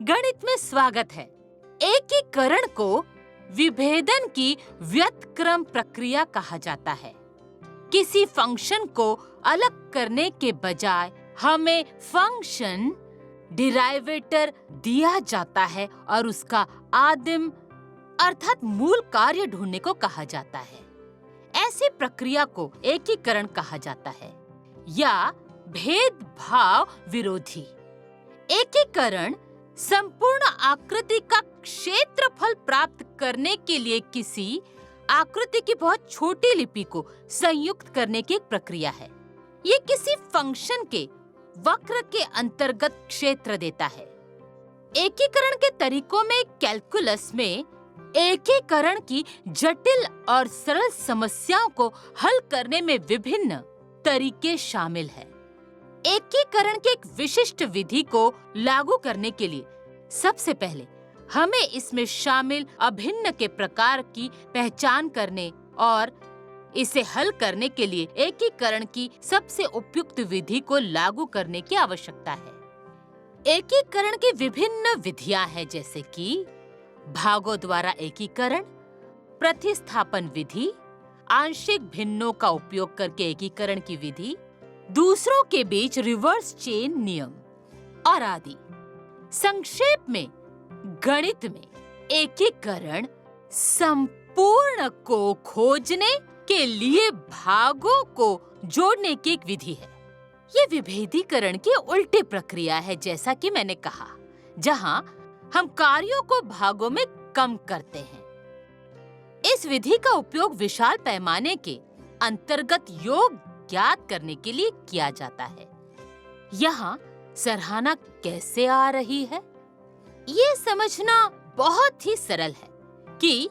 गणित में स्वागत है। एकीकरण को विभेदन की व्युत्क्रम प्रक्रिया कहा जाता है। किसी फंक्शन को अलग करने के बजाय हमें फंक्शन डिराइवेटर दिया जाता है और उसका आदिम अर्थात मूल कार्य ढूंढने को कहा जाता है। ऐसी प्रक्रिया को एकीकरण कहा जाता है या भेदभाव विरोधी। एकीकरण संपूर्ण आकृति का क्षेत्रफल प्राप्त करने के लिए किसी आकृति की बहुत छोटी लिपि को संयुक्त करने की एक प्रक्रिया है। ये किसी फंक्शन के वक्र के अंतर्गत क्षेत्र देता है। एकीकरण के तरीकों में कैलकुलस में एकीकरण की जटिल और सरल समस्याओं को हल करने में विभिन्न तरीके शामिल हैं। एकीकरण की एक विशिष्ट विधि को लागू करने के लिए सबसे पहले हमें इसमें शामिल अभिन्न के प्रकार की पहचान करने और इसे हल करने के लिए एकीकरण की सबसे उपयुक्त विधि को लागू करने की आवश्यकता है। एकीकरण की विभिन्न विधियां हैं, जैसे कि भागों द्वारा एकीकरण, प्रतिस्थापन विधि, आंशिक भिन्नों का उपयोग करके एकीकरण की विधि, दूसरों के बीच रिवर्स चेन नियम और आदि। संक्षेप में गणित में एकीकरण संपूर्ण को खोजने के लिए भागों को जोड़ने की एक विधि है। ये विभेदीकरण की उल्टी प्रक्रिया है, जैसा कि मैंने कहा, जहां हम कार्यों को भागों में कम करते हैं। इस विधि का उपयोग विशाल पैमाने के अंतर्गत योग ज्ञात करने के लिए किया जाता है। यहाँ सराहना कैसे आ रही है? ये समझना बहुत ही सरल है कि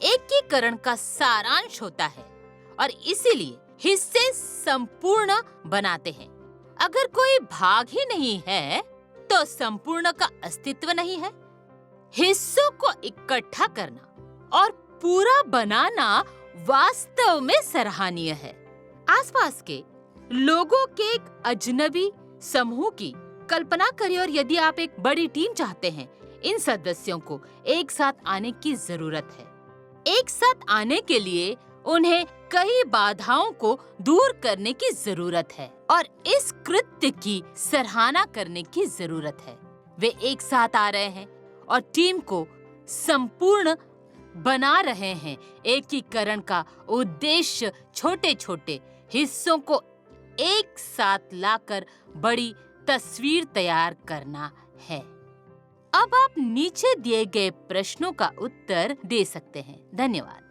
एकीकरण का सारांश होता है और इसीलिए हिस्से संपूर्ण बनाते हैं। अगर कोई भाग ही नहीं है तो संपूर्ण का अस्तित्व नहीं है। हिस्सों को इकट्ठा करना और पूरा बनाना वास्तव में सराहनीय है। आसपास के लोगों के एक अजनबी समूह की कल्पना करिए और यदि आप एक बड़ी टीम चाहते हैं, इन सदस्यों को एक साथ आने की जरूरत है। एक साथ आने के लिए उन्हें कई बाधाओं को दूर करने की जरूरत है और इस कृत्य की सराहना करने की जरूरत है। वे एक साथ आ रहे हैं और टीम को संपूर्ण बना रहे हैं। एकीकरण का उद्देश्य छोटे छोटे हिस्सों को एक साथ लाकर बड़ी तस्वीर तैयार करना है। अब आप नीचे दिए गए प्रश्नों का उत्तर दे सकते हैं। धन्यवाद।